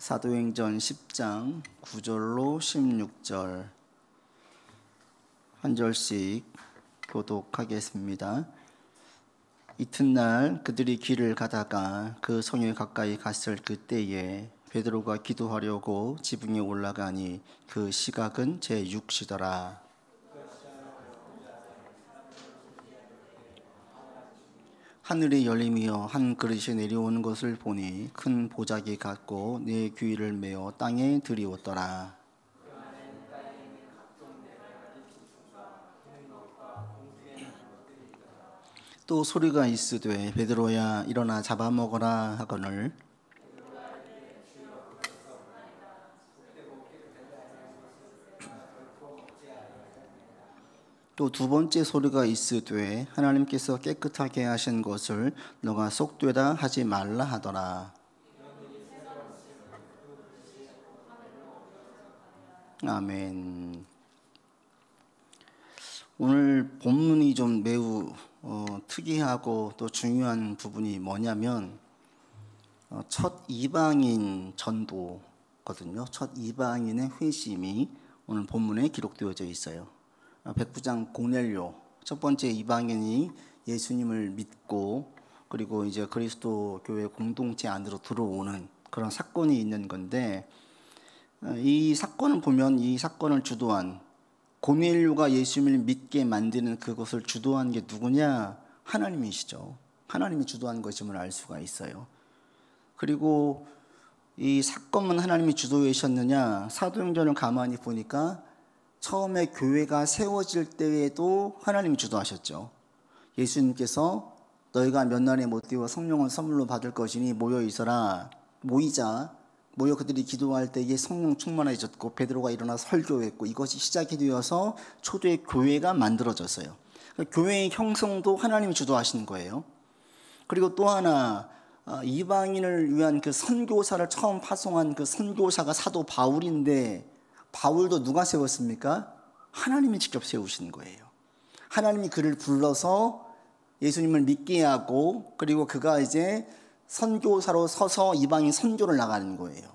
사도행전 10장 9절로 16절 한 절씩 교독하겠습니다. 이튿날 그들이 길을 가다가 그 성에 가까이 갔을 그때에 베드로가 기도하려고 지붕에 올라가니 그 시각은 제6시더라. 하늘이 열리며 한 그릇이 내려오는 것을 보니 큰 보자기 같고 네 귀를 메어 땅에 들이웠더라. 또 소리가 있으되 베드로야 일어나 잡아먹어라 하거늘 또 두 번째 소리가 있으되 하나님께서 깨끗하게 하신 것을 너가 속되다 하지 말라 하더라. 아멘. 오늘 본문이 좀 매우 특이하고 또 중요한 부분이 뭐냐면 첫 이방인 전도거든요. 첫 이방인의 회심이 오늘 본문에 기록되어져 있어요. 백부장 고넬료, 첫 번째 이방인이 예수님을 믿고 그리고 이제 그리스도 교회 공동체 안으로 들어오는 그런 사건이 있는 건데, 이 사건을 보면 이 사건을 주도한 고넬료가 예수님을 믿게 만드는 그것을 주도한 게 누구냐? 하나님이시죠. 하나님이 주도한 것임을 알 수가 있어요. 그리고 이 사건만 하나님이 주도하셨느냐? 사도행전을 가만히 보니까 처음에 교회가 세워질 때에도 하나님이 주도하셨죠. 예수님께서 너희가 몇 날에 못 되어 성령을 선물로 받을 것이니 모여 있어라. 모여 그들이 기도할 때에 성령 충만해졌고 베드로가 일어나 설교했고 이것이 시작이 되어서 초대 교회가 만들어졌어요. 교회의 형성도 하나님이 주도하시는 거예요. 그리고 또 하나, 이방인을 위한 그 선교사를 처음 파송한 그 선교사가 사도 바울인데, 바울도 누가 세웠습니까? 하나님이 직접 세우신 거예요. 하나님이 그를 불러서 예수님을 믿게 하고, 그리고 그가 이제 선교사로 서서 이방인 선교를 나가는 거예요.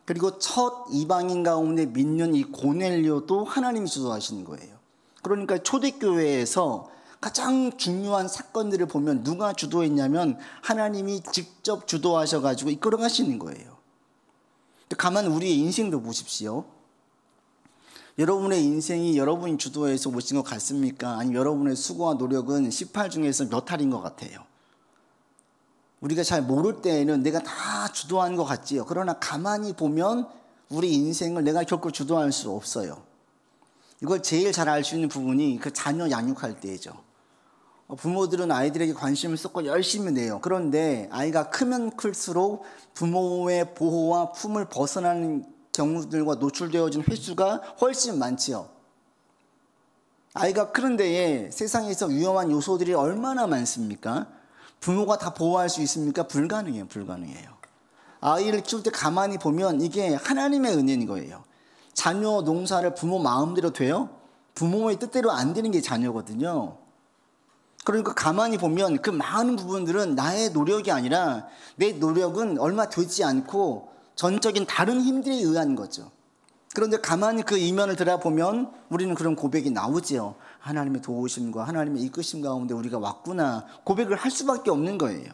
그리고 첫 이방인 가운데 믿는 이 고넬료도 하나님이 주도하시는 거예요. 그러니까 초대교회에서 가장 중요한 사건들을 보면 누가 주도했냐면 하나님이 직접 주도하셔가지고 이끌어 가시는 거예요. 가만 우리의 인생도 보십시오. 여러분의 인생이 여러분이 주도해서 오신 것 같습니까? 아니면 여러분의 수고와 노력은 18 중에서 몇 할인 것 같아요? 우리가 잘 모를 때에는 내가 다 주도한 것 같지요. 그러나 가만히 보면 우리 인생을 내가 결코 주도할 수 없어요. 이걸 제일 잘 알 수 있는 부분이 그 자녀 양육할 때죠. 부모들은 아이들에게 관심을 쏟고 열심히 내요. 그런데 아이가 크면 클수록 부모의 보호와 품을 벗어나는 경우들과 노출되어진 횟수가 훨씬 많지요. 아이가 크는 데에 세상에서 위험한 요소들이 얼마나 많습니까? 부모가 다 보호할 수 있습니까? 불가능해요. 아이를 키울 때 가만히 보면 이게 하나님의 은혜인 거예요. 자녀 농사를 부모 마음대로 돼요? 부모의 뜻대로 안 되는 게 자녀거든요. 그러니까 가만히 보면 그 많은 부분들은 나의 노력이 아니라 내 노력은 얼마 되지 않고 전적인 다른 힘들에 의한 거죠. 그런데 가만히 그 이면을 들여다보면 우리는 그런 고백이 나오지요. 하나님의 도우심과 하나님의 이끄심 가운데 우리가 왔구나. 고백을 할 수밖에 없는 거예요.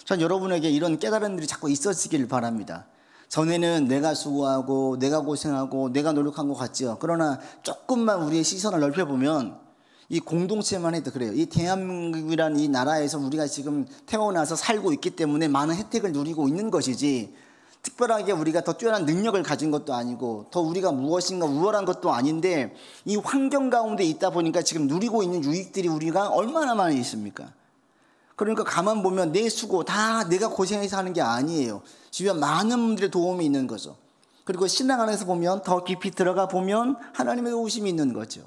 전 여러분에게 이런 깨달음들이 자꾸 있어지길 바랍니다. 전에는 내가 수고하고 내가 고생하고 내가 노력한 것 같지요. 그러나 조금만 우리의 시선을 넓혀보면 이 공동체만 해도 그래요. 이 대한민국이라는 이 나라에서 우리가 지금 태어나서 살고 있기 때문에 많은 혜택을 누리고 있는 것이지, 특별하게 우리가 더 뛰어난 능력을 가진 것도 아니고 더 우리가 무엇인가 우월한 것도 아닌데, 이 환경 가운데 있다 보니까 지금 누리고 있는 유익들이 우리가 얼마나 많이 있습니까? 그러니까 가만 보면 내 수고 다 내가 고생해서 하는 게 아니에요. 주변 많은 분들의 도움이 있는 거죠. 그리고 신앙 안에서 보면 더 깊이 들어가 보면 하나님의 도우심이 있는 거죠.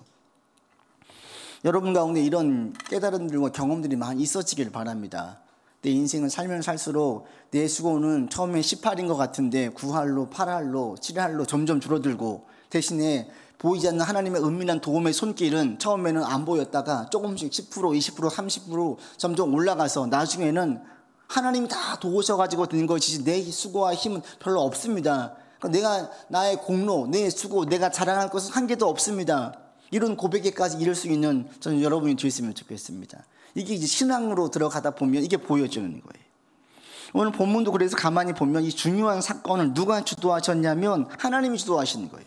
여러분 가운데 이런 깨달음들과 경험들이 많이 있어지길 바랍니다. 내 인생을 살면 살수록 내 수고는 처음에 18인 것 같은데 9할로 8할로 7할로 점점 줄어들고, 대신에 보이지 않는 하나님의 은밀한 도움의 손길은 처음에는 안 보였다가 조금씩 10%, 20%, 30% 점점 올라가서 나중에는 하나님이 다 도우셔가지고 된 것이지 내 수고와 힘은 별로 없습니다. 내가 나의 공로, 내 수고, 내가 자랑할 것은 한 개도 없습니다. 이런 고백에까지 이를 수 있는 저는 여러분이 되었으면 좋겠습니다. 이게 이제 신앙으로 들어가다 보면 이게 보여지는 거예요. 오늘 본문도 그래서 가만히 보면 이 중요한 사건을 누가 주도하셨냐면 하나님이 주도하시는 거예요.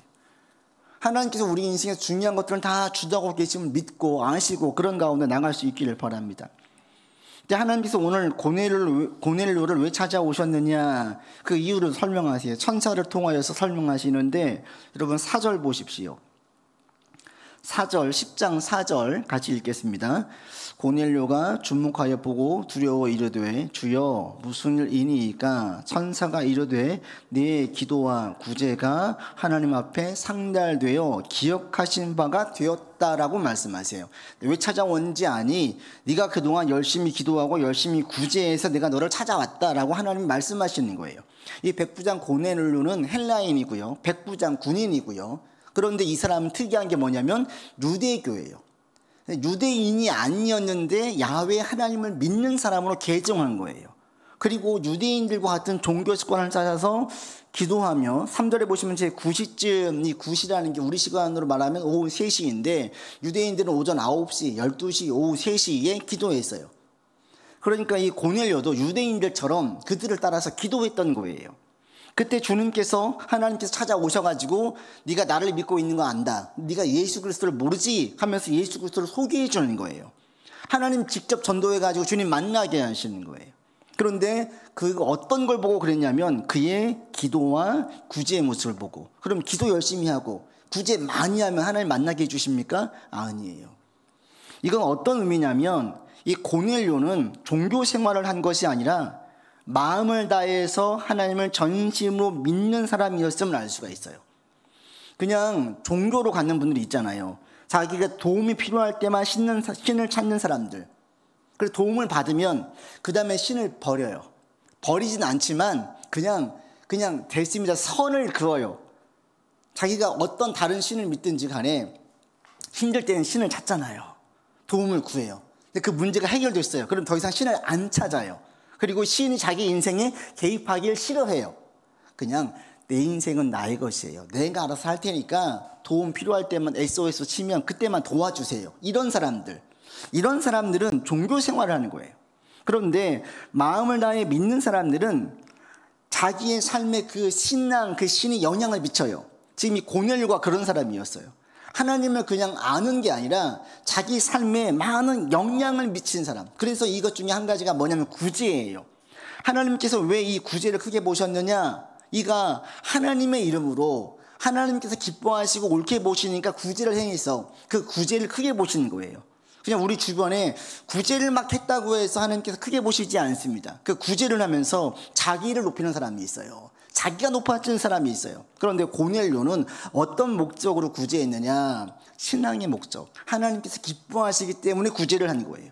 하나님께서 우리 인생에서 중요한 것들을 다 주도하고 계심을 믿고 아시고 그런 가운데 나갈 수 있기를 바랍니다. 근데 하나님께서 오늘 고넬료를 왜 찾아오셨느냐, 그 이유를 설명하세요. 천사를 통하여서 설명하시는데, 여러분 4절 보십시오. 4절, 10장 4절 같이 읽겠습니다. 고넬료가 주목하여 보고 두려워 이르되 주여 무슨 일이니까? 천사가 이르되 네 기도와 구제가 하나님 앞에 상달되어 기억하신 바가 되었다라고 말씀하세요. 왜 찾아온지 아니? 네가 그동안 열심히 기도하고 열심히 구제해서 내가 너를 찾아왔다라고 하나님이 말씀하시는 거예요. 이 백부장 고넬료는 헬라인이고요, 백부장 군인이고요. 그런데 이 사람은 특이한 게 뭐냐면 유대교예요. 유대인이 아니었는데 야훼 하나님을 믿는 사람으로 개종한 거예요. 그리고 유대인들과 같은 종교 습관을 찾아서 기도하며 3절에 보시면 제 9시쯤, 이 9시라는 게 우리 시간으로 말하면 오후 3시인데 유대인들은 오전 9시, 12시, 오후 3시에 기도했어요. 그러니까 이 고넬료도 유대인들처럼 그들을 따라서 기도했던 거예요. 그때 주님께서, 하나님께서 찾아오셔가지고 네가 나를 믿고 있는 거 안다, 네가 예수 그리스도를 모르지 하면서 예수 그리스도를 소개해 주는 거예요. 하나님 직접 전도해가지고 주님 만나게 하시는 거예요. 그런데 그 어떤 걸 보고 그랬냐면 그의 기도와 구제의 모습을 보고. 그럼 기도 열심히 하고 구제 많이 하면 하나님 만나게 해주십니까? 아니에요. 이건 어떤 의미냐면 이 고넬료는 종교 생활을 한 것이 아니라 마음을 다해서 하나님을 전심으로 믿는 사람이었음을 알 수가 있어요. 그냥 종교로 갖는 분들이 있잖아요. 자기가 도움이 필요할 때만 신을 찾는 사람들. 그래서 도움을 받으면 그 다음에 신을 버려요. 버리진 않지만 그냥 됐습니다, 선을 그어요. 자기가 어떤 다른 신을 믿든지 간에 힘들 때는 신을 찾잖아요. 도움을 구해요. 근데 그 문제가 해결됐어요. 그럼 더 이상 신을 안 찾아요. 그리고 신이 자기 인생에 개입하기를 싫어해요. 그냥 내 인생은 나의 것이에요. 내가 알아서 할 테니까 도움 필요할 때만 SOS 치면 그때만 도와주세요. 이런 사람들은 종교 생활을 하는 거예요. 그런데 마음을 다해 믿는 사람들은 자기의 삶에 그 신앙, 그 신이 영향을 미쳐요. 지금 이 고넬료가 그런 사람이었어요. 하나님을 그냥 아는 게 아니라 자기 삶에 많은 영향을 미친 사람. 그래서 이것 중에 한 가지가 뭐냐면 구제예요. 하나님께서 왜 이 구제를 크게 보셨느냐? 이가 하나님의 이름으로 하나님께서 기뻐하시고 옳게 보시니까 구제를 행해서 그 구제를 크게 보시는 거예요. 그냥 우리 주변에 구제를 막 했다고 해서 하나님께서 크게 보시지 않습니다. 그 구제를 하면서 자기를 높이는 사람이 있어요. 자기가 높아진 사람이 있어요. 그런데 고넬료는 어떤 목적으로 구제했느냐? 신앙의 목적. 하나님께서 기뻐하시기 때문에 구제를 한 거예요.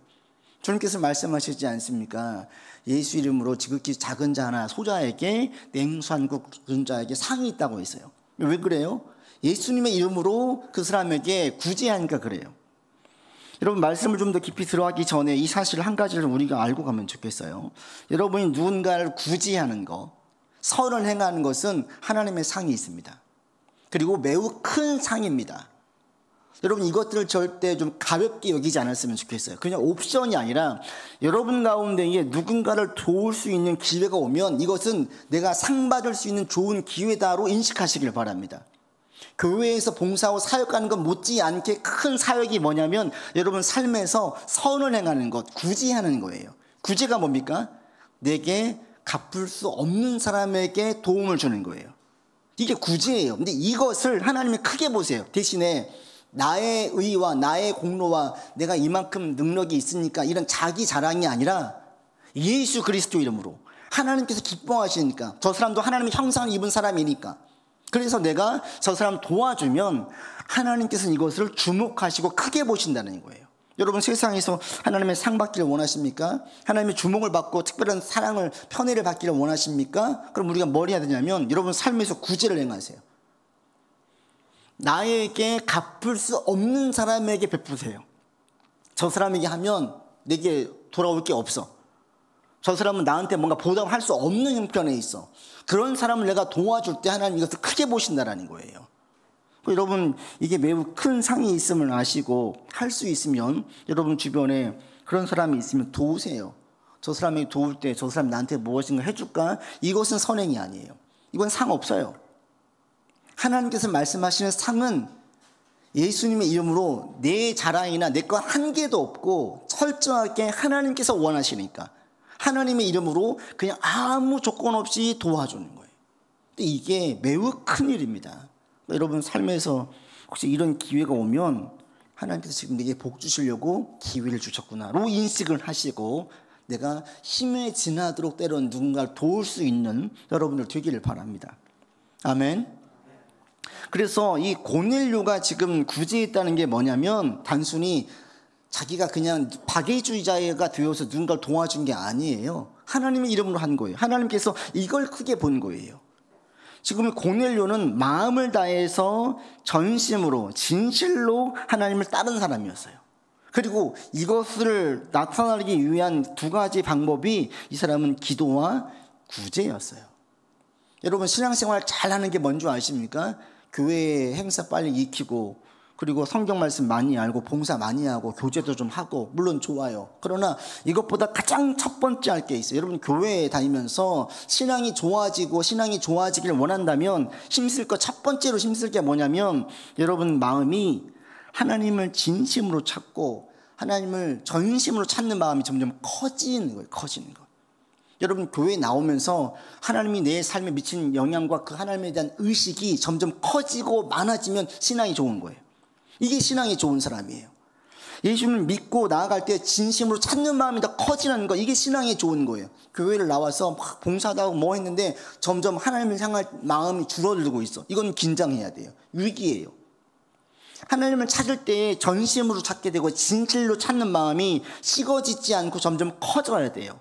주님께서 말씀하시지 않습니까? 예수 이름으로 지극히 작은 자 하나 소자에게 냉수 한 국 준 자에게 상이 있다고 했어요. 왜 그래요? 예수님의 이름으로 그 사람에게 구제하니까 그래요. 여러분, 말씀을 좀 더 깊이 들어가기 전에 이 사실 한 가지를 우리가 알고 가면 좋겠어요. 여러분이 누군가를 구제하는 거, 선을 행하는 것은 하나님의 상이 있습니다. 그리고 매우 큰 상입니다. 여러분, 이것들을 절대 좀 가볍게 여기지 않았으면 좋겠어요. 그냥 옵션이 아니라 여러분 가운데에 누군가를 도울 수 있는 기회가 오면 이것은 내가 상 받을 수 있는 좋은 기회다로 인식하시길 바랍니다. 교회에서 봉사하고 사역하는 것 못지않게 큰 사역이 뭐냐면 여러분 삶에서 선을 행하는 것, 구제하는 거예요. 구제가 뭡니까? 내게 갚을 수 없는 사람에게 도움을 주는 거예요. 이게 구제예요. 근데 이것을 하나님이 크게 보세요. 대신에 나의 의와 나의 공로와 내가 이만큼 능력이 있으니까 이런 자기 자랑이 아니라 예수 그리스도 이름으로 하나님께서 기뻐하시니까, 저 사람도 하나님의 형상을 입은 사람이니까, 그래서 내가 저 사람 도와주면 하나님께서는 이것을 주목하시고 크게 보신다는 거예요. 여러분, 세상에서 하나님의 상 받기를 원하십니까? 하나님의 주목을 받고 특별한 사랑을, 편애를 받기를 원하십니까? 그럼 우리가 뭘 해야 되냐면 여러분 삶에서 구제를 행하세요. 나에게 갚을 수 없는 사람에게 베푸세요. 저 사람에게 하면 내게 돌아올 게 없어. 저 사람은 나한테 뭔가 보답할 수 없는 형편에 있어. 그런 사람을 내가 도와줄 때 하나님 이것을 크게 보신다라는 거예요. 여러분, 이게 매우 큰 상이 있음을 아시고 할 수 있으면 여러분 주변에 그런 사람이 있으면 도우세요. 저 사람이 도울 때 저 사람이 나한테 무엇인가 해줄까? 이것은 선행이 아니에요. 이건 상 없어요. 하나님께서 말씀하시는 상은 예수님의 이름으로 내 자랑이나 내 것 한 개도 없고 철저하게 하나님께서 원하시니까 하나님의 이름으로 그냥 아무 조건 없이 도와주는 거예요. 근데 이게 매우 큰 일입니다. 여러분 삶에서 혹시 이런 기회가 오면 하나님께서 지금 내게 복 주시려고 기회를 주셨구나로 인식을 하시고 내가 힘에 지나도록 때론 누군가를 도울 수 있는 여러분들 되기를 바랍니다. 아멘. 그래서 이 고넬료가 지금 구제했다는 게 뭐냐면 단순히 자기가 그냥 박애주의자가 되어서 누군가를 도와준 게 아니에요. 하나님의 이름으로 한 거예요. 하나님께서 이걸 크게 본 거예요. 지금 고넬료는 마음을 다해서 전심으로 진실로 하나님을 따른 사람이었어요. 그리고 이것을 나타내기 위한 두 가지 방법이 이 사람은 기도와 구제였어요. 여러분 신앙생활 잘하는 게 뭔지 아십니까? 교회 행사 빨리 익히고 그리고 성경 말씀 많이 알고 봉사 많이 하고 교제도 좀 하고 물론 좋아요. 그러나 이것보다 가장 첫 번째 할 게 있어요. 여러분 교회에 다니면서 신앙이 좋아지고 신앙이 좋아지길 원한다면 힘쓸 거 첫 번째로 힘쓸 게 뭐냐면 여러분 마음이 하나님을 진심으로 찾고 하나님을 전심으로 찾는 마음이 점점 커지는 거예요. 커지는 거. 여러분 교회에 나오면서 하나님이 내 삶에 미치는 영향과 그 하나님에 대한 의식이 점점 커지고 많아지면 신앙이 좋은 거예요. 이게 신앙이 좋은 사람이에요. 예수님을 믿고 나아갈 때 진심으로 찾는 마음이 더 커지는 거, 이게 신앙이 좋은 거예요. 교회를 나와서 막 봉사도 하고 뭐 했는데 점점 하나님을 향할 마음이 줄어들고 있어. 이건 긴장해야 돼요. 위기예요. 하나님을 찾을 때 전심으로 찾게 되고 진실로 찾는 마음이 식어지지 않고 점점 커져야 돼요.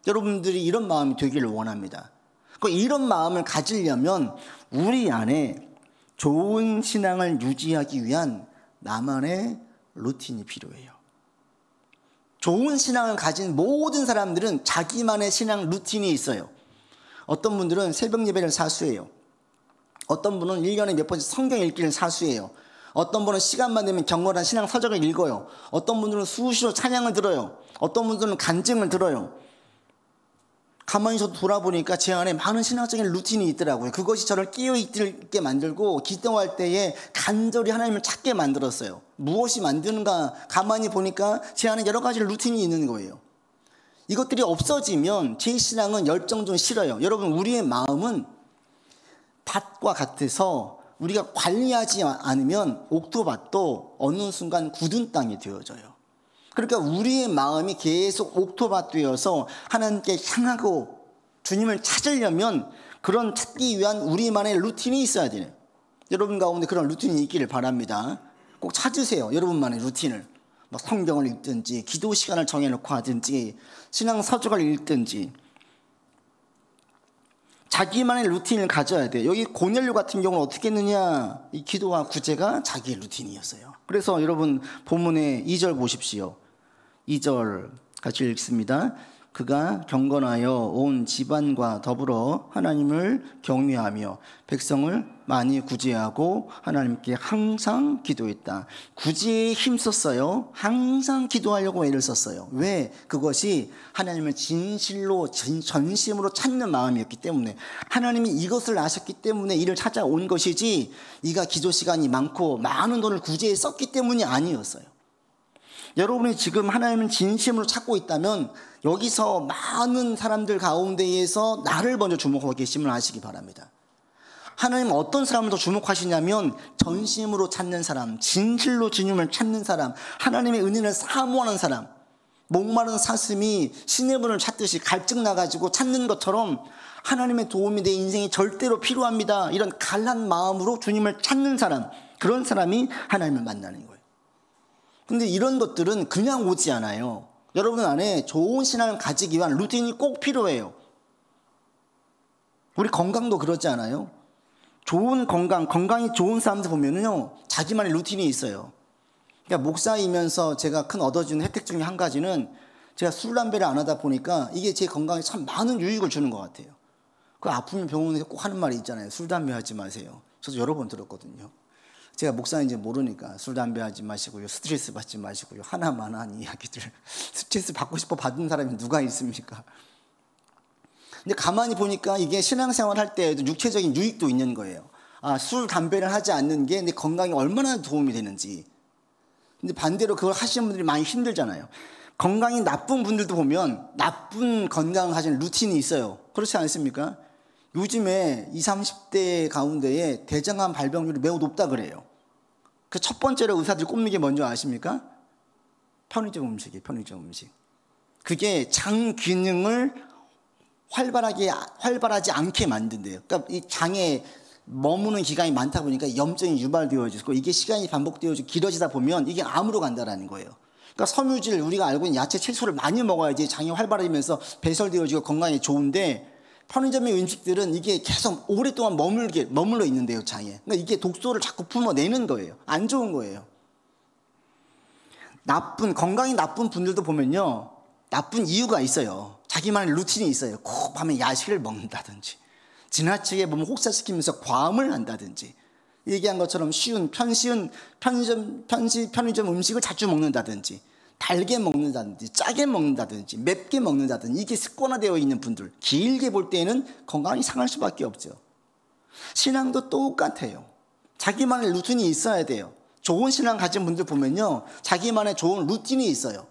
여러분들이 이런 마음이 되기를 원합니다. 이런 마음을 가지려면 우리 안에 좋은 신앙을 유지하기 위한 나만의 루틴이 필요해요. 좋은 신앙을 가진 모든 사람들은 자기만의 신앙 루틴이 있어요. 어떤 분들은 새벽 예배를 사수해요. 어떤 분은 1년에 몇 번씩 성경 읽기를 사수해요. 어떤 분은 시간만 되면 경건한 신앙 서적을 읽어요. 어떤 분들은 수시로 찬양을 들어요. 어떤 분들은 간증을 들어요. 가만히 저도 돌아보니까 제 안에 많은 신앙적인 루틴이 있더라고요. 그것이 저를 깨어있게 만들고 기도할 때에 간절히 하나님을 찾게 만들었어요. 무엇이 만드는가 가만히 보니까 제 안에 여러 가지 루틴이 있는 거예요. 이것들이 없어지면 제 신앙은 열정적으로 싫어요. 여러분 우리의 마음은 밭과 같아서 우리가 관리하지 않으면 옥토밭도 어느 순간 굳은 땅이 되어져요. 그러니까 우리의 마음이 계속 옥토밭 되어서 하나님께 향하고 주님을 찾으려면 그런 찾기 위한 우리만의 루틴이 있어야 돼요. 여러분 가운데 그런 루틴이 있기를 바랍니다. 꼭 찾으세요. 여러분만의 루틴을. 막 성경을 읽든지 기도 시간을 정해놓고 하든지 신앙 서적을 읽든지 자기만의 루틴을 가져야 돼요. 여기 고넬료 같은 경우는 어떻게 했느냐, 이 기도와 구제가 자기의 루틴이었어요. 그래서 여러분 본문의 2절 보십시오. 2절 같이 읽습니다. 그가 경건하여 온 집안과 더불어 하나님을 경외하며 백성을 많이 구제하고 하나님께 항상 기도했다. 구제에 힘썼어요. 항상 기도하려고 애를 썼어요. 왜? 그것이 하나님을 진실로 전심으로 찾는 마음이었기 때문에, 하나님이 이것을 아셨기 때문에 이를 찾아온 것이지 이가 기도 시간이 많고 많은 돈을 구제에 썼기 때문이 아니었어요. 여러분이 지금 하나님을 진심으로 찾고 있다면 여기서 많은 사람들 가운데에서 나를 먼저 주목하고 계심을 아시기 바랍니다. 하나님은 어떤 사람을 더 주목하시냐면 전심으로 찾는 사람, 진실로 주님을 찾는 사람, 하나님의 은혜를 사모하는 사람. 목마른 사슴이 시내문을 찾듯이 갈증 나가지고 찾는 것처럼 하나님의 도움이 내 인생에 절대로 필요합니다. 이런 갈란 마음으로 주님을 찾는 사람, 그런 사람이 하나님을 만나는 거예요. 근데 이런 것들은 그냥 오지 않아요. 여러분 안에 좋은 신앙을 가지기 위한 루틴이 꼭 필요해요. 우리 건강도 그렇지 않아요? 좋은 건강이 좋은 사람들 보면은요, 자기만의 루틴이 있어요. 그러니까 목사이면서 제가 큰 얻어지는 혜택 중에 한 가지는 제가 술, 담배를 안 하다 보니까 이게 제 건강에 참 많은 유익을 주는 것 같아요. 그 아프면 병원에서 꼭 하는 말이 있잖아요. 술, 담배 하지 마세요. 저도 여러 번 들었거든요. 제가 목사인지 모르니까 술, 담배 하지 마시고요. 스트레스 받지 마시고요. 하나만한 이야기들. 스트레스 받고 싶어 받은 사람이 누가 있습니까? 근데 가만히 보니까 이게 신앙생활 할 때에도 육체적인 유익도 있는 거예요. 아, 술, 담배를 하지 않는 게 내 건강에 얼마나 도움이 되는지. 근데 반대로 그걸 하시는 분들이 많이 힘들잖아요. 건강이 나쁜 분들도 보면 나쁜 건강을 가진 루틴이 있어요. 그렇지 않습니까? 요즘에 20, 30대 가운데에 대장암 발병률이 매우 높다 그래요. 그 첫 번째로 의사들이 꼽는 게 뭔지 아십니까? 편의점 음식이에요. 편의점 음식. 그게 장 기능을 활발하지 않게 만든대요. 그러니까 이 장에 머무는 기간이 많다 보니까 염증이 유발되어지고 이게 시간이 반복되어지고 길어지다 보면 이게 암으로 간다라는 거예요. 그러니까 섬유질, 우리가 알고 있는 야채, 채소를 많이 먹어야지 장이 활발해지면서 배설되어지고 건강에 좋은데, 편의점의 음식들은 이게 계속 오랫동안 머물러 있는데요, 장에. 그러니까 이게 독소를 자꾸 품어내는 거예요. 안 좋은 거예요. 건강이 나쁜 분들도 보면요, 나쁜 이유가 있어요. 자기만의 루틴이 있어요. 꼭 밤에 야식을 먹는다든지, 지나치게 보면 혹사시키면서 과음을 한다든지, 얘기한 것처럼 편의점 음식을 자주 먹는다든지, 달게 먹는다든지, 짜게 먹는다든지, 맵게 먹는다든지, 이게 습관화되어 있는 분들, 길게 볼 때는 건강이 상할 수밖에 없죠. 신앙도 똑같아요. 자기만의 루틴이 있어야 돼요. 좋은 신앙 가진 분들 보면요, 자기만의 좋은 루틴이 있어요.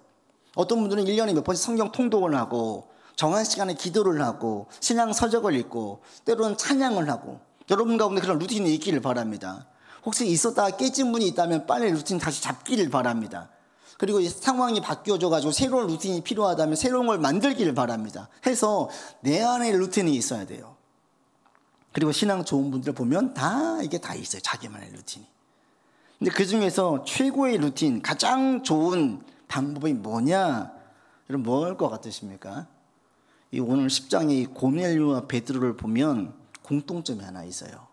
어떤 분들은 1년에 몇 번씩 성경 통독을 하고, 정한 시간에 기도를 하고, 신앙 서적을 읽고, 때로는 찬양을 하고, 여러분 가운데 그런 루틴이 있기를 바랍니다. 혹시 있었다가 깨진 분이 있다면 빨리 루틴 다시 잡기를 바랍니다. 그리고 상황이 바뀌어져가지고 새로운 루틴이 필요하다면 새로운 걸 만들기를 바랍니다. 해서 내 안에 루틴이 있어야 돼요. 그리고 신앙 좋은 분들 보면 이게 다 있어요. 자기만의 루틴이. 근데 그 중에서 최고의 루틴, 가장 좋은 방법이 뭐냐? 여러분 뭘 것 같으십니까? 이 오늘 10장의 고넬료와 베드로를 보면 공통점이 하나 있어요.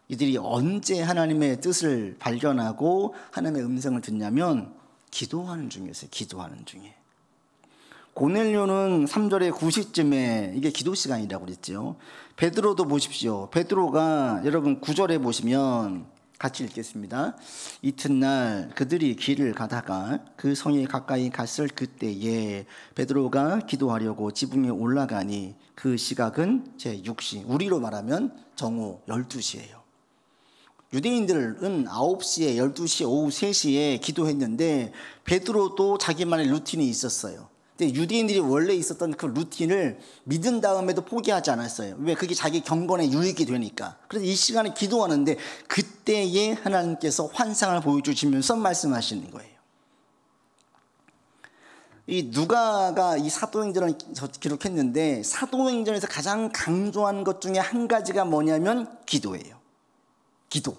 이들이 언제 하나님의 뜻을 발견하고 하나님의 음성을 듣냐면 기도하는 중이었어요. 기도하는 중에. 고넬료는 3절의 9시쯤에 이게 기도 시간이라고 그랬죠. 베드로도 보십시오. 베드로가 여러분 9절에 보시면 같이 읽겠습니다. 이튿날 그들이 길을 가다가 그 성에 가까이 갔을 그때에 베드로가 기도하려고 지붕에 올라가니 그 시각은 제6시, 우리로 말하면 정오 12시예요. 유대인들은 9시에, 12시, 오후 3시에 기도했는데 베드로도 자기만의 루틴이 있었어요. 근데 유대인들이 원래 있었던 그 루틴을 믿은 다음에도 포기하지 않았어요. 왜? 그게 자기 경건에 유익이 되니까. 그래서 이 시간에 기도하는데 그때에 하나님께서 환상을 보여주시면서 말씀하시는 거예요. 이 누가가 이 사도행전을 기록했는데 사도행전에서 가장 강조한 것 중에 한 가지가 뭐냐면 기도예요. 기도.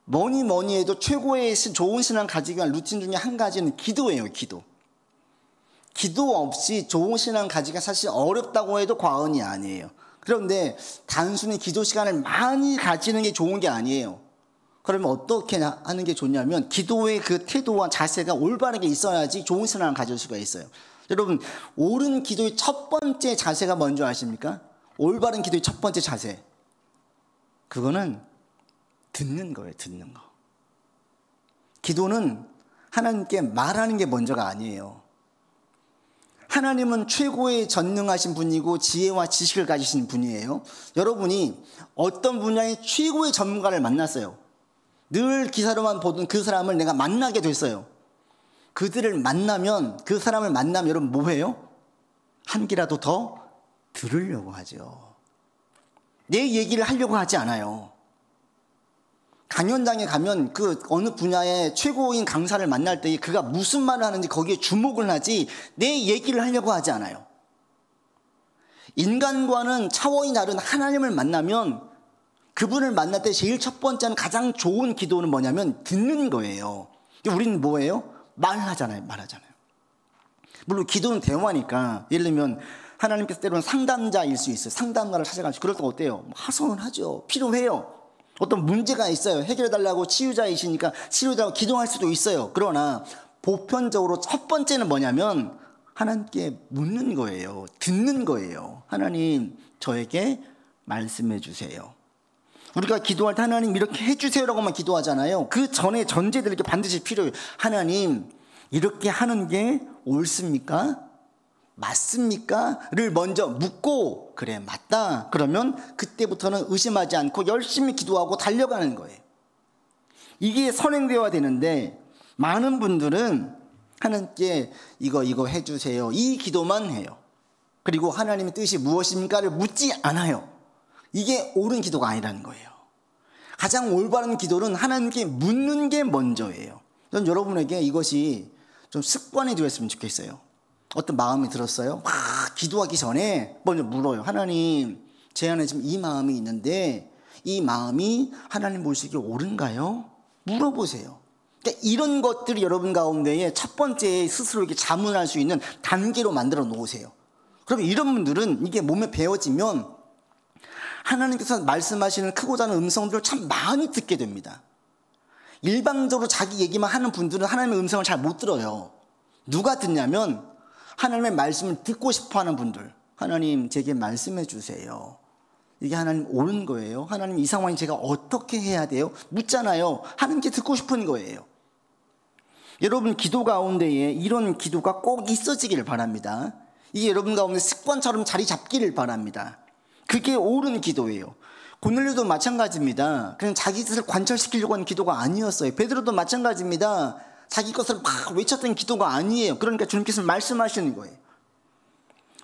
뭐니 해도 최고의 좋은 신앙 가지기 위한 루틴 중에 한 가지는 기도예요. 기도. 기도 없이 좋은 신앙 가지기가 사실 어렵다고 해도 과언이 아니에요. 그런데 단순히 기도 시간을 많이 가지는 게 좋은 게 아니에요. 그러면 어떻게 하는 게 좋냐면 기도의 그 태도와 자세가 올바르게 있어야지 좋은 신앙을 가질 수가 있어요. 여러분, 옳은 기도의 첫 번째 자세가 뭔지 아십니까? 올바른 기도의 첫 번째 자세, 그거는 듣는 거예요. 듣는 거. 기도는 하나님께 말하는 게 먼저가 아니에요. 하나님은 최고의 전능하신 분이고 지혜와 지식을 가지신 분이에요. 여러분이 어떤 분야의 최고의 전문가를 만났어요. 늘 기사로만 보던 그 사람을 내가 만나게 됐어요. 그 사람을 만나면 여러분 뭐해요? 한 귀라도 더 들으려고 하죠. 내 얘기를 하려고 하지 않아요. 강연장에 가면 그 어느 분야의 최고인 강사를 만날 때 그가 무슨 말을 하는지 거기에 주목을 하지 내 얘기를 하려고 하지 않아요. 인간과는 차원이 다른 하나님을 만나면 그분을 만날 때 제일 첫 번째는 가장 좋은 기도는 뭐냐면 듣는 거예요. 우리는 뭐예요? 말하잖아요. 물론 기도는 대화니까. 예를 들면 하나님께서 때로는 상담자일 수 있어요. 상담가를 찾아가지고 그럴 때 어때요? 하소연하죠. 필요해요. 어떤 문제가 있어요. 해결해달라고 치유자이시니까 치료해달라고 기도할 수도 있어요. 그러나 보편적으로 첫 번째는 뭐냐면 하나님께 묻는 거예요. 듣는 거예요. 하나님, 저에게 말씀해 주세요. 우리가 기도할 때 하나님 이렇게 해주세요라고만 기도하잖아요. 그 전에 전제들이 반드시 필요해요. 하나님, 이렇게 하는 게 옳습니까? 맞습니까? 를 먼저 묻고, 그래 맞다 그러면 그때부터는 의심하지 않고 열심히 기도하고 달려가는 거예요. 이게 선행되어야 되는데 많은 분들은 하나님께 이거 해주세요, 이 기도만 해요. 그리고 하나님의 뜻이 무엇입니까를 묻지 않아요. 이게 옳은 기도가 아니라는 거예요. 가장 올바른 기도는 하나님께 묻는 게 먼저예요. 저는 여러분에게 이것이 좀 습관이 되었으면 좋겠어요. 어떤 마음이 들었어요? 막 기도하기 전에 먼저 물어요. 하나님, 제 안에 지금 이 마음이 있는데 이 마음이 하나님 보시기에 옳은가요? 물어보세요. 그러니까 이런 것들이 여러분 가운데에 첫 번째 스스로에게 자문할 수 있는 단계로 만들어 놓으세요. 그러면 이런 분들은 이게 몸에 배어지면 하나님께서 말씀하시는 크고 작은 음성들을 참 많이 듣게 됩니다. 일방적으로 자기 얘기만 하는 분들은 하나님의 음성을 잘 못 들어요. 누가 듣냐면 하나님의 말씀을 듣고 싶어하는 분들. 하나님, 제게 말씀해 주세요. 이게 하나님 옳은 거예요? 하나님, 이 상황에 제가 어떻게 해야 돼요? 묻잖아요. 하나님께 듣고 싶은 거예요. 여러분 기도 가운데에 이런 기도가 꼭 있어지기를 바랍니다. 이게 여러분 가운데 습관처럼 자리 잡기를 바랍니다. 그게 옳은 기도예요. 고넬료도 마찬가지입니다. 그냥 자기 뜻을 관철시키려고 하는 기도가 아니었어요. 베드로도 마찬가지입니다. 자기 것을 막 외쳤던 기도가 아니에요. 그러니까 주님께서 말씀하시는 거예요.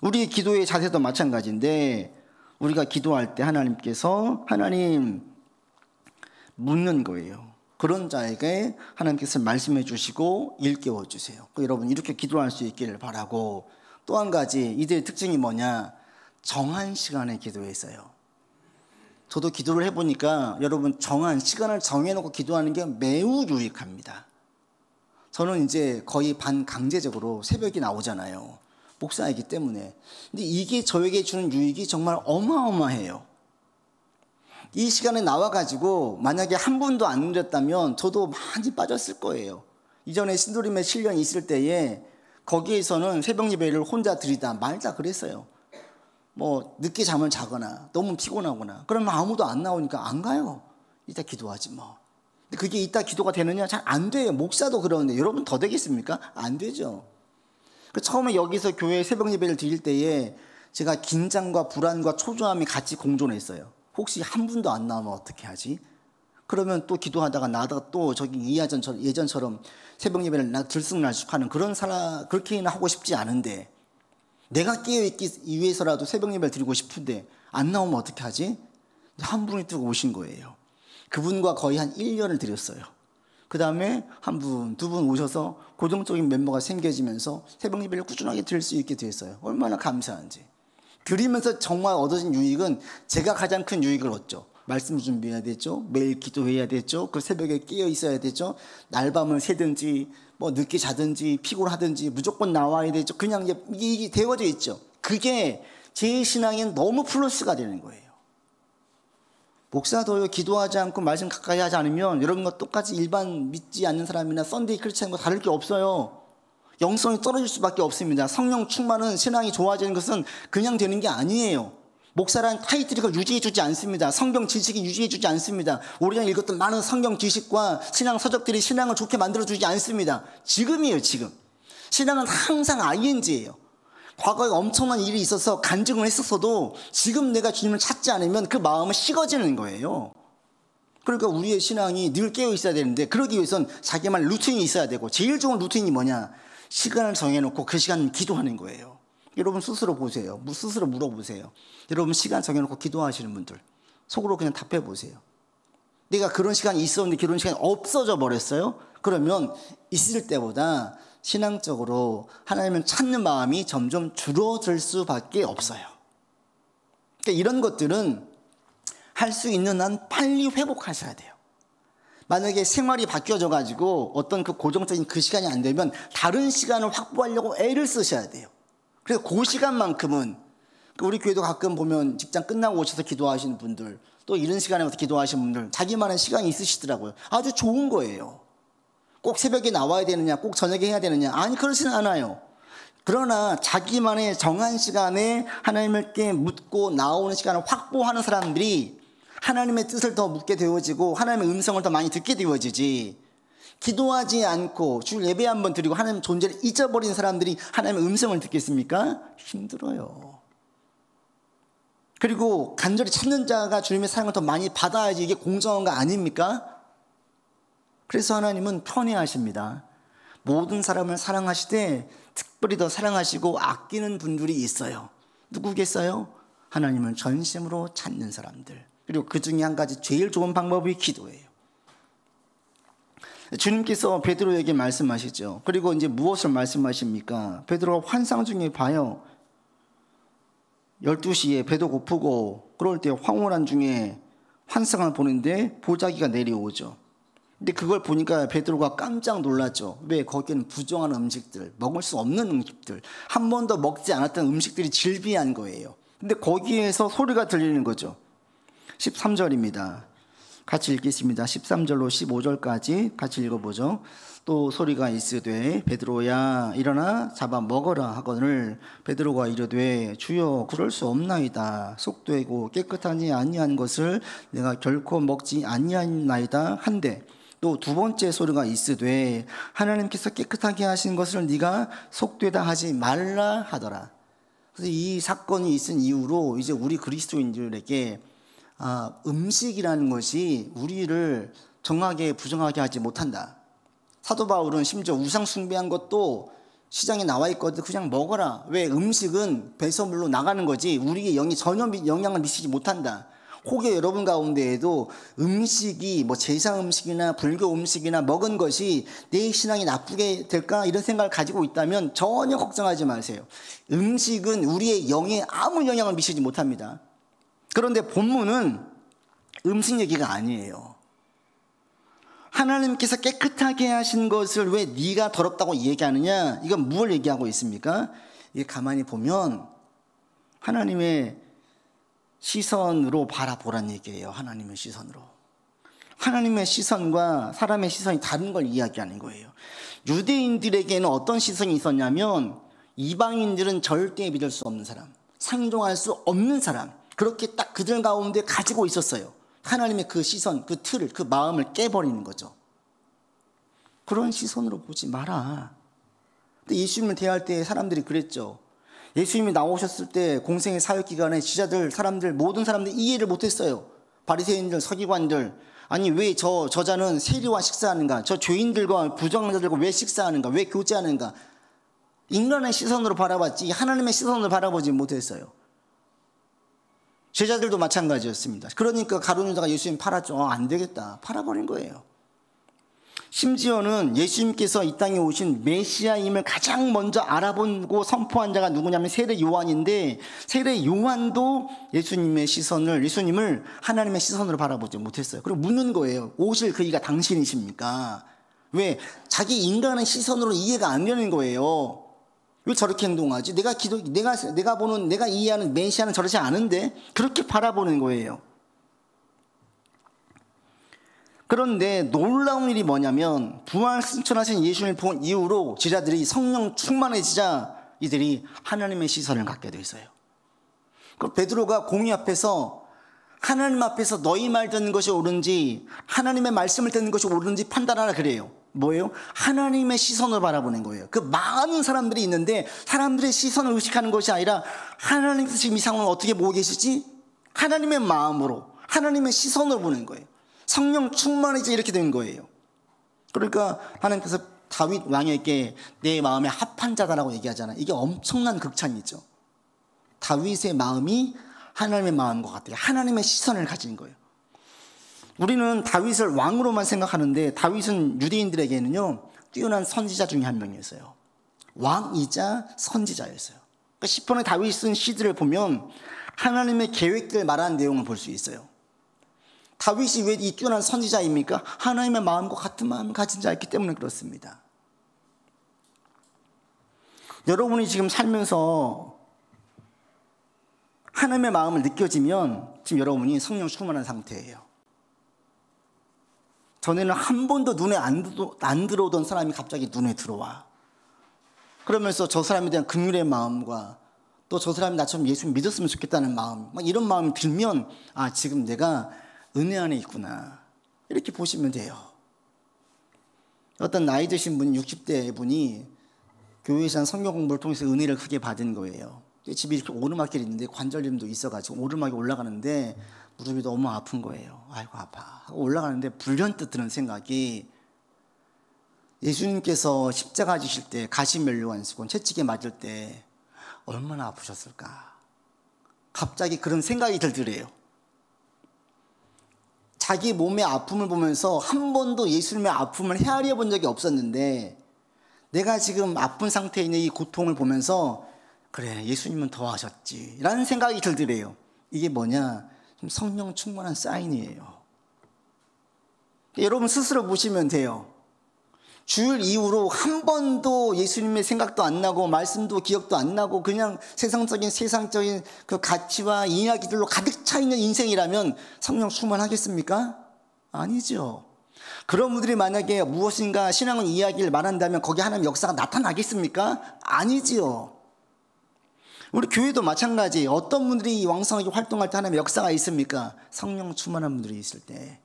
우리의 기도의 자세도 마찬가지인데 우리가 기도할 때 하나님께서 하나님 묻는 거예요. 그런 자에게 하나님께서 말씀해 주시고 일깨워 주세요. 여러분 이렇게 기도할 수 있기를 바라고, 또 한 가지 이들의 특징이 뭐냐, 정한 시간에 기도했어요. 저도 기도를 해보니까 여러분 정한 시간을 정해놓고 기도하는 게 매우 유익합니다. 저는 이제 거의 반강제적으로 새벽에 나오잖아요. 목사이기 때문에. 근데 이게 저에게 주는 유익이 정말 어마어마해요. 이 시간에 나와가지고 만약에 한 분도 안 누렸다면 저도 많이 빠졌을 거예요. 이전에 신도림에 7년 있을 때에 거기에서는 새벽 예배를 혼자 드리다 말다 그랬어요. 뭐 늦게 잠을 자거나 너무 피곤하거나 그러면 아무도 안 나오니까 안 가요. 이따 기도하지 뭐. 근데 그게 이따 기도가 되느냐? 잘 안 돼요. 목사도 그러는데 여러분 더 되겠습니까? 안 되죠. 처음에 여기서 교회 새벽 예배를 드릴 때에 제가 긴장과 불안과 초조함이 같이 공존했어요. 혹시 한 분도 안 나오면 어떻게 하지? 그러면 또 기도하다가 나다가 또 저기 예전처럼 새벽 예배를 들쑥날쑥하는 그런 사람, 그렇게는 하고 싶지 않은데 내가 깨어있기 위해서라도 새벽 예배를 드리고 싶은데 안 나오면 어떻게 하지? 한 분이 또 오신 거예요. 그분과 거의 한 1년을 드렸어요. 그 다음에 한 분, 두 분 오셔서 고정적인 멤버가 생겨지면서 새벽 예배를 꾸준하게 드릴 수 있게 됐어요. 얼마나 감사한지. 드리면서 정말 얻어진 유익은 제가 가장 큰 유익을 얻죠. 말씀 준비해야 되죠. 매일 기도해야 되죠. 그 새벽에 깨어 있어야 되죠. 날밤을 새든지 뭐 늦게 자든지 피곤하든지 무조건 나와야 되죠. 그냥 이게 되어져 있죠. 그게 제 신앙엔 너무 플러스가 되는 거예요. 목사도요, 기도하지 않고 말씀 가까이 하지 않으면 여러분과 똑같이 일반 믿지 않는 사람이나 썬데이 크리스찬과 다를 게 없어요. 영성이 떨어질 수밖에 없습니다. 성령 충만은 신앙이 좋아지는 것은 그냥 되는 게 아니에요. 목사라는 타이틀이 그걸 유지해주지 않습니다. 성경 지식이 유지해주지 않습니다. 우리가 읽었던 많은 성경 지식과 신앙 서적들이 신앙을 좋게 만들어주지 않습니다. 지금이에요, 지금. 신앙은 항상 ING예요. 과거에 엄청난 일이 있어서 간증을 했었어도 지금 내가 주님을 찾지 않으면 그 마음은 식어지는 거예요. 그러니까 우리의 신앙이 늘 깨어 있어야 되는데 그러기 위해선 자기만의 루틴이 있어야 되고, 제일 좋은 루틴이 뭐냐? 시간을 정해놓고 그 시간 기도하는 거예요. 여러분 스스로 보세요. 스스로 물어보세요. 여러분 시간 정해놓고 기도하시는 분들 속으로 그냥 답해보세요. 내가 그런 시간이 있었는데 그런 시간이 없어져 버렸어요? 그러면 있을 때보다 신앙적으로 하나님을 찾는 마음이 점점 줄어들 수밖에 없어요. 그러니까 이런 것들은 할 수 있는 한 빨리 회복하셔야 돼요. 만약에 생활이 바뀌어져 가지고 어떤 그 고정적인 그 시간이 안 되면 다른 시간을 확보하려고 애를 쓰셔야 돼요. 그래서 그 시간만큼은, 우리 교회도 가끔 보면 직장 끝나고 오셔서 기도하시는 분들, 또 이런 시간에 와서 기도하시는 분들 자기만의 시간이 있으시더라고요. 아주 좋은 거예요. 꼭 새벽에 나와야 되느냐, 꼭 저녁에 해야 되느냐. 아니, 그렇지는 않아요. 그러나 자기만의 정한 시간에 하나님께 묻고 나오는 시간을 확보하는 사람들이 하나님의 뜻을 더 묻게 되어지고 하나님의 음성을 더 많이 듣게 되어지지, 기도하지 않고 주 예배 한번 드리고 하나님 존재를 잊어버린 사람들이 하나님의 음성을 듣겠습니까? 힘들어요. 그리고 간절히 찾는 자가 주님의 사랑을 더 많이 받아야지 이게 공정한 거 아닙니까? 그래서 하나님은 편애하십니다. 모든 사람을 사랑하시되 특별히 더 사랑하시고 아끼는 분들이 있어요. 누구겠어요? 하나님을 전심으로 찾는 사람들. 그리고 그 중에 한 가지 제일 좋은 방법이 기도예요. 주님께서 베드로에게 말씀하시죠. 그리고 이제 무엇을 말씀하십니까? 베드로가 환상 중에 봐요. 12시에 배도 고프고 그럴 때 황홀한 중에 환상을 보는데 보자기가 내려오죠. 근데 그걸 보니까 베드로가 깜짝 놀랐죠. 왜? 거기는 부정한 음식들, 먹을 수 없는 음식들, 한 번도 먹지 않았던 음식들이 질비한 거예요. 근데 거기에서 소리가 들리는 거죠. 13절입니다. 같이 읽겠습니다. 13절로 15절까지 같이 읽어보죠. 또 소리가 있으되 베드로야 일어나 잡아 먹어라 하거늘 베드로가 이르되 주여 그럴 수 없나이다. 속되고 깨끗하지 아니한 것을 내가 결코 먹지 아니하나이다 한데, 또 두 번째 소리가 있으되 하나님께서 깨끗하게 하신 것을 네가 속되다 하지 말라 하더라. 그래서 이 사건이 있은 이후로 이제 우리 그리스도인들에게 음식이라는 것이 우리를 정하게 부정하게 하지 못한다. 사도 바울은 심지어 우상 숭배한 것도 시장에 나와 있거든. 그냥 먹어라. 왜? 음식은 배설물로 나가는 거지 우리의 영이 전혀 영향을 미치지 못한다. 혹여 여러분 가운데에도 음식이 제사 음식이나 불교 음식이나 먹은 것이 내 신앙이 나쁘게 될까 이런 생각을 가지고 있다면 전혀 걱정하지 마세요. 음식은 우리의 영에 아무 영향을 미치지 못합니다. 그런데 본문은 음식 얘기가 아니에요. 하나님께서 깨끗하게 하신 것을 왜 네가 더럽다고 얘기하느냐? 이건 무엇을 얘기하고 있습니까? 이게 가만히 보면 하나님의 시선으로 바라보란 얘기예요. 하나님의 시선으로. 하나님의 시선과 사람의 시선이 다른 걸 이야기하는 거예요. 유대인들에게는 어떤 시선이 있었냐면 이방인들은 절대 믿을 수 없는 사람, 상종할 수 없는 사람, 그렇게 딱 그들 가운데 가지고 있었어요. 하나님의 그 시선, 그 틀을, 그 마음을 깨버리는 거죠. 그런 시선으로 보지 마라. 근데 예수님을 대할 때 사람들이 그랬죠. 예수님이 나오셨을 때 공생의 사역 기간에 지자들, 사람들, 모든 사람들이 이해를 못했어요. 바리새인들, 서기관들, 아니 왜 저자는 세리와 식사하는가? 저 죄인들과 부정자들과 왜 식사하는가? 왜 교제하는가? 인간의 시선으로 바라봤지 하나님의 시선으로 바라보지 못했어요. 제자들도 마찬가지였습니다. 그러니까 가룟 유다가 예수님 팔았죠. 안 되겠다. 팔아버린 거예요. 심지어는 예수님께서 이 땅에 오신 메시아임을 가장 먼저 알아보고 선포한 자가 누구냐면 세례 요한인데, 세례 요한도 예수님을 하나님의 시선으로 바라보지 못했어요. 그리고 묻는 거예요. 오실 그이가 당신이십니까? 왜? 자기 인간의 시선으로 이해가 안 되는 거예요. 왜 저렇게 행동하지? 내가 이해하는 메시아는 저렇지 않은데? 그렇게 바라보는 거예요. 그런데 놀라운 일이 뭐냐면 부활 승천하신 예수님을 본 이후로 제자들이 성령 충만해지자 이들이 하나님의 시선을 갖게 돼 있어요. 그 베드로가 공의 앞에서 하나님 앞에서 너희 말 듣는 것이 옳은지 하나님의 말씀을 듣는 것이 옳은지 판단하라 그래요. 뭐예요? 하나님의 시선을 바라보는 거예요. 그 많은 사람들이 있는데 사람들의 시선을 의식하는 것이 아니라 하나님께서 지금 이 상황을 어떻게 보고 계시지? 하나님의 마음으로, 하나님의 시선으로 보는 거예요. 성령 충만해져 이렇게 된 거예요. 그러니까 하나님께서 다윗 왕에게 내 마음에 합한 자다라고 얘기하잖아요. 이게 엄청난 극찬이죠. 다윗의 마음이 하나님의 마음과 같아요. 하나님의 시선을 가진 거예요. 우리는 다윗을 왕으로만 생각하는데 다윗은 유대인들에게는요 뛰어난 선지자 중에 한 명이었어요. 왕이자 선지자였어요. 그러니까 시편에 다윗이 쓴 시들을 보면 하나님의 계획을 말하는 내용을 볼 수 있어요. 다윗이 왜 이 뛰어난 선지자입니까? 하나님의 마음과 같은 마음을 가진 자였기 때문에 그렇습니다. 여러분이 지금 살면서 하나님의 마음을 느껴지면 지금 여러분이 성령 충만한 상태예요. 전에는 한 번도 눈에 안 들어오던 사람이 갑자기 눈에 들어와. 그러면서 저 사람에 대한 긍휼의 마음과 또 저 사람이 나처럼 예수 믿었으면 좋겠다는 마음, 막 이런 마음이 들면 아, 지금 내가 은혜 안에 있구나, 이렇게 보시면 돼요. 어떤 나이 드신 분, 60대 분이 교회에서 한 성경 공부를 통해서 은혜를 크게 받은 거예요. 집이 이렇게 오르막길이 있는데 관절염도 있어가지고 오르막에 올라가는데 무릎이 너무 아픈 거예요. 아이고 아파 하고 올라가는데 불현듯 드는 생각이, 예수님께서 십자가 지실 때 가시면류 안수건 채찍에 맞을 때 얼마나 아프셨을까. 갑자기 그런 생각이 들더래요. 자기 몸의 아픔을 보면서 한 번도 예수님의 아픔을 헤아려 본 적이 없었는데 내가 지금 아픈 상태에 있는 이 고통을 보면서 그래, 예수님은 더 하셨지 라는 생각이 들더래요. 이게 뭐냐, 성령 충만한 사인이에요. 여러분 스스로 보시면 돼요. 주일 이후로 한 번도 예수님의 생각도 안 나고 말씀도 기억도 안 나고 그냥 세상적인 그 가치와 이야기들로 가득 차 있는 인생이라면 성령 충만하겠습니까? 아니죠. 그런 분들이 만약에 무엇인가 신앙은 이야기를 말한다면 거기 하나님의 역사가 나타나겠습니까? 아니지요. 우리 교회도 마찬가지. 어떤 분들이 왕성하게 활동할 때 하나님의 역사가 있습니까? 성령 충만한 분들이 있을 때.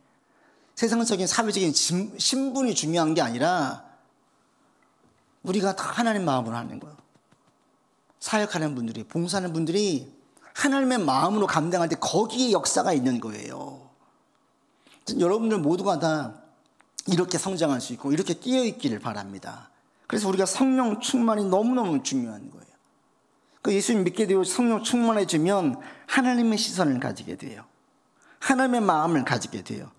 세상적인 사회적인 신분이 중요한 게 아니라 우리가 다 하나님 마음으로 하는 거예요. 사역하는 분들이, 봉사하는 분들이 하나님의 마음으로 감당할 때 거기에 역사가 있는 거예요. 여러분들 모두가 다 이렇게 성장할 수 있고 이렇게 끼어있기를 바랍니다. 그래서 우리가 성령 충만이 너무너무 중요한 거예요. 그 예수님 믿게 되고 성령 충만해지면 하나님의 시선을 가지게 돼요. 하나님의 마음을 가지게 돼요.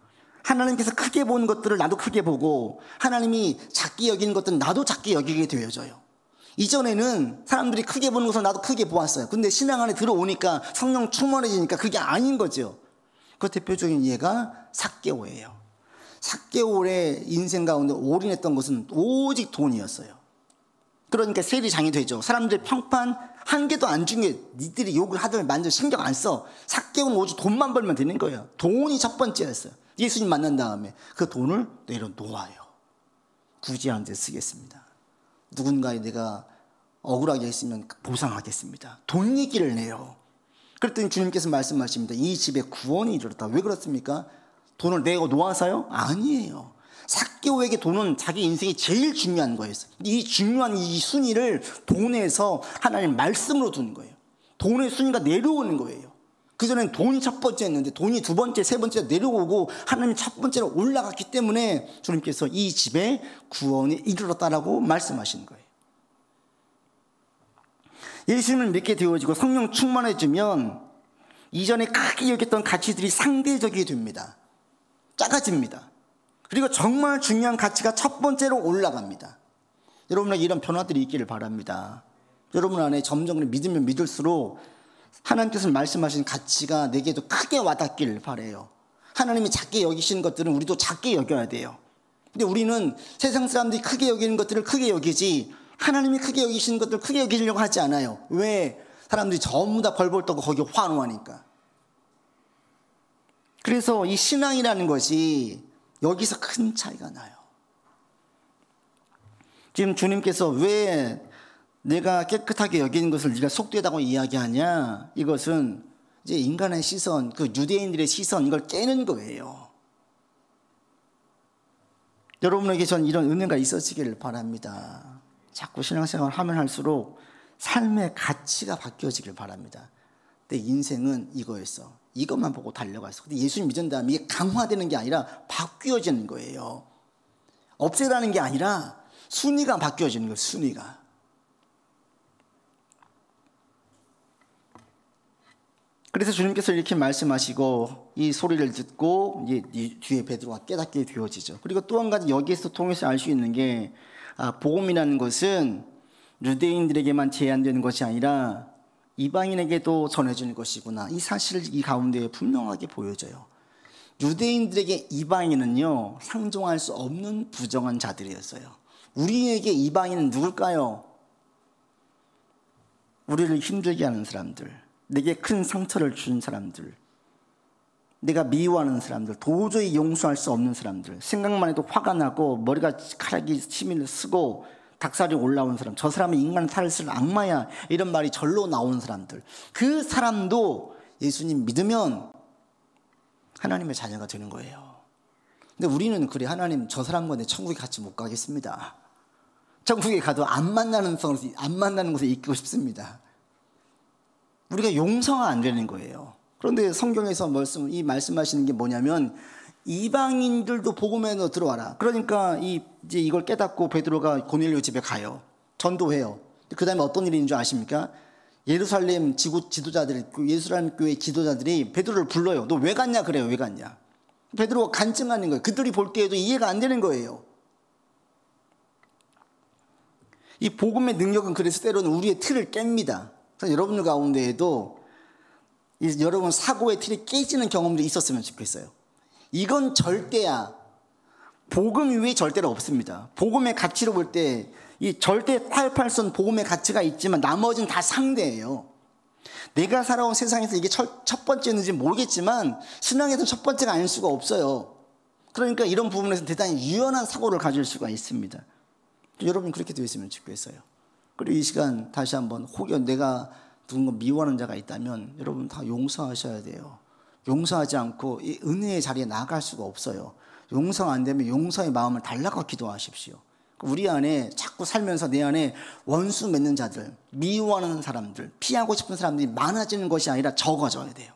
하나님께서 크게 보는 것들을 나도 크게 보고 하나님이 작게 여기는 것들은 나도 작게 여기게 되어져요. 이전에는 사람들이 크게 보는 것을 나도 크게 보았어요. 근데 신앙 안에 들어오니까 성령 충만해지니까 그게 아닌 거죠. 그 대표적인 예가 삭개오예요. 삭개오의 인생 가운데 올인했던 것은 오직 돈이었어요. 그러니까 세리장이 되죠. 사람들이 평판 한 개도 안 준 게 니들이 욕을 하든 만든 신경 안 써. 삭개오는 오직 돈만 벌면 되는 거예요. 돈이 첫 번째였어요. 예수님 만난 다음에 그 돈을 내려놓아요. 굳이 안 돼 쓰겠습니다. 누군가에 내가 억울하게 했으면 보상하겠습니다. 돈 얘기를 내요. 그랬더니 주님께서 말씀하십니다. 이 집에 구원이 이르렀다. 왜 그렇습니까? 돈을 내고 놓아서요? 아니에요. 삭개오에게 돈은 자기 인생이 제일 중요한 거였어요. 이 중요한 이 순위를 돈에서 하나님 말씀으로 두는 거예요. 돈의 순위가 내려오는 거예요. 그전엔 돈이 첫 번째였는데 돈이 두 번째, 세 번째 내려오고 하나님이 첫 번째로 올라갔기 때문에 주님께서 이 집에 구원이 이르렀다라고 말씀하시는 거예요. 예수님을 믿게 되어지고 성령 충만해지면 이전에 크게 여겼던 가치들이 상대적이 됩니다. 작아집니다. 그리고 정말 중요한 가치가 첫 번째로 올라갑니다. 여러분에게 이런 변화들이 있기를 바랍니다. 여러분 안에 점점 믿으면 믿을수록 하나님께서 말씀하신 가치가 내게도 크게 와닿기를 바라요. 하나님이 작게 여기시는 것들은 우리도 작게 여겨야 돼요. 근데 우리는 세상 사람들이 크게 여기는 것들을 크게 여기지 하나님이 크게 여기시는 것들을 크게 여기려고 하지 않아요. 왜? 사람들이 전부 다 벌벌 떠고 거기에 환호하니까. 그래서 이 신앙이라는 것이 여기서 큰 차이가 나요. 지금 주님께서 왜 내가 깨끗하게 여기는 것을 네가 속되다고 이야기하냐? 이것은 이제 인간의 시선, 그 유대인들의 시선, 이걸 깨는 거예요. 여러분에게 전 이런 은혜가 있어지기를 바랍니다. 자꾸 신앙생활을 하면 할수록 삶의 가치가 바뀌어지길 바랍니다. 내 인생은 이거였어. 이것만 보고 달려갔어. 근데 예수님 믿은 다음에 이게 강화되는 게 아니라 바뀌어지는 거예요. 없애라는 게 아니라 순위가 바뀌어지는 거예요. 순위가. 그래서 주님께서 이렇게 말씀하시고 이 소리를 듣고 이제 뒤에 베드로가 깨닫게 되어지죠. 그리고 또 한 가지 여기에서 통해서 알 수 있는 게 복음이라는 것은 유대인들에게만 제한되는 것이 아니라 이방인에게도 전해지는 것이구나. 이 사실을 이 가운데 분명하게 보여져요. 유대인들에게 이방인은요, 상종할 수 없는 부정한 자들이었어요. 우리에게 이방인은 누굴까요? 우리를 힘들게 하는 사람들, 내게 큰 상처를 준 사람들, 내가 미워하는 사람들, 도저히 용서할 수 없는 사람들, 생각만 해도 화가 나고 머리가 카락이 치밀 쓰고 닭살이 올라오는 사람, 저 사람은 인간 살을 쓸 악마야, 이런 말이 절로 나오는 사람들, 그 사람도 예수님 믿으면 하나님의 자녀가 되는 거예요. 근데 우리는 그래, 하나님 저 사람과 내 천국에 같이 못 가겠습니다. 천국에 가도 안 만나는 곳에 있고 싶습니다. 우리가 용서가 안 되는 거예요. 그런데 성경에서 말씀하시는 게 뭐냐면, 이방인들도 복음에 너 들어와라. 그러니까 이제 이걸 깨닫고 베드로가 고넬료 집에 가요. 전도해요. 그 다음에 어떤 일인 줄 아십니까? 예루살렘 지도자들이, 예루살렘 교회 지도자들이 베드로를 불러요. 너 왜 갔냐 그래요. 왜 갔냐. 베드로가 간증하는 거예요. 그들이 볼 때에도 이해가 안 되는 거예요. 이 복음의 능력은 그래서 때로는 우리의 틀을 깹니다. 그래서 여러분들 가운데에도 여러분 사고의 틀이 깨지는 경험들이 있었으면 좋겠어요. 이건 절대야. 복음 위에 절대로 없습니다. 복음의 가치로 볼 때 이 절대 타협할 수 없는 복음의 가치가 있지만 나머지는 다 상대예요. 내가 살아온 세상에서 이게 첫 번째인지 모르겠지만 신앙에서는 첫 번째가 아닐 수가 없어요. 그러니까 이런 부분에서 대단히 유연한 사고를 가질 수가 있습니다. 여러분 그렇게 되었으면 좋겠어요. 그리고 이 시간 다시 한번 혹여 내가 누군가 미워하는 자가 있다면 여러분 다 용서하셔야 돼요. 용서하지 않고 이 은혜의 자리에 나갈 수가 없어요. 용서가 안 되면 용서의 마음을 달라고 기도하십시오. 우리 안에 자꾸 살면서 내 안에 원수 맺는 자들, 미워하는 사람들, 피하고 싶은 사람들이 많아지는 것이 아니라 적어져야 돼요.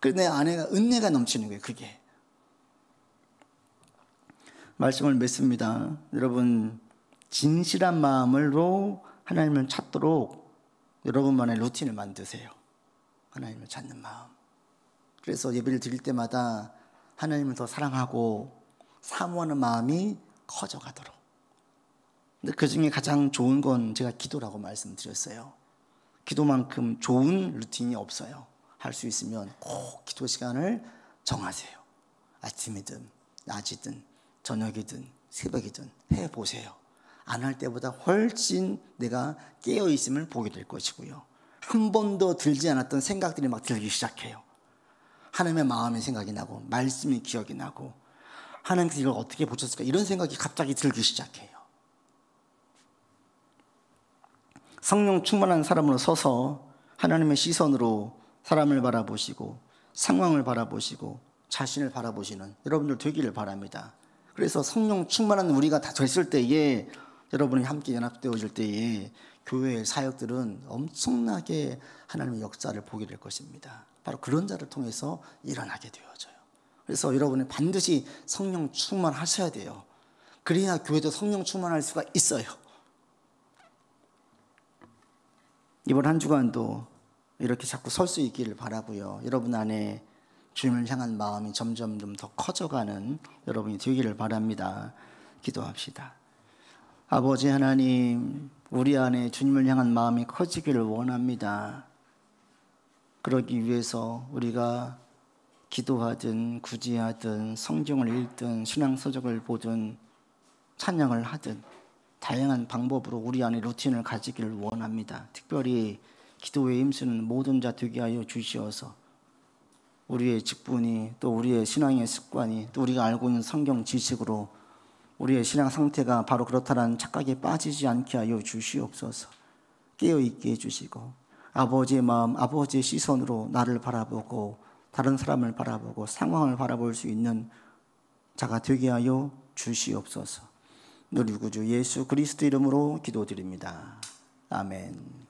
그래서 내 안에가 은혜가 넘치는 거예요. 그게 말씀을 맺습니다. 여러분 진실한 마음으로 하나님을 찾도록 여러분만의 루틴을 만드세요. 하나님을 찾는 마음. 그래서 예배를 드릴 때마다 하나님을 더 사랑하고 사모하는 마음이 커져가도록. 근데 그 중에 가장 좋은 건 제가 기도라고 말씀드렸어요. 기도만큼 좋은 루틴이 없어요. 할 수 있으면 꼭 기도 시간을 정하세요. 아침이든 낮이든 저녁이든 새벽이든 해보세요. 안 할 때보다 훨씬 내가 깨어있음을 보게 될 것이고요. 한 번도 들지 않았던 생각들이 막 들기 시작해요. 하나님의 마음의 생각이 나고 말씀이 기억이 나고 하나님께서 이걸 어떻게 보셨을까 이런 생각이 갑자기 들기 시작해요. 성령 충만한 사람으로 서서 하나님의 시선으로 사람을 바라보시고 상황을 바라보시고 자신을 바라보시는 여러분들 되기를 바랍니다. 그래서 성령 충만한 우리가 다 됐을 때에 여러분이 함께 연합되어질 때에 교회의 사역들은 엄청나게 하나님의 역사를 보게 될 것입니다. 바로 그런 자를 통해서 일어나게 되어져요. 그래서 여러분이 반드시 성령 충만하셔야 돼요. 그래야 교회도 성령 충만할 수가 있어요. 이번 한 주간도 이렇게 자꾸 설 수 있기를 바라고요. 여러분 안에 주님을 향한 마음이 점점 좀 더 커져가는 여러분이 되기를 바랍니다. 기도합시다. 아버지 하나님, 우리 안에 주님을 향한 마음이 커지기를 원합니다. 그러기 위해서 우리가 기도하든 구제하든 성경을 읽든 신앙서적을 보든 찬양을 하든 다양한 방법으로 우리 안에 루틴을 가지기를 원합니다. 특별히 기도에 힘쓰는 모든 자 되게 하여 주시어서 우리의 직분이 또 우리의 신앙의 습관이 또 우리가 알고 있는 성경 지식으로 우리의 신앙 상태가 바로 그렇다는 착각에 빠지지 않게 하여 주시옵소서. 깨어있게 해주시고 아버지의 마음, 아버지의 시선으로 나를 바라보고 다른 사람을 바라보고 상황을 바라볼 수 있는 자가 되게 하여 주시옵소서. 우리 구주 예수 그리스도 이름으로 기도드립니다. 아멘.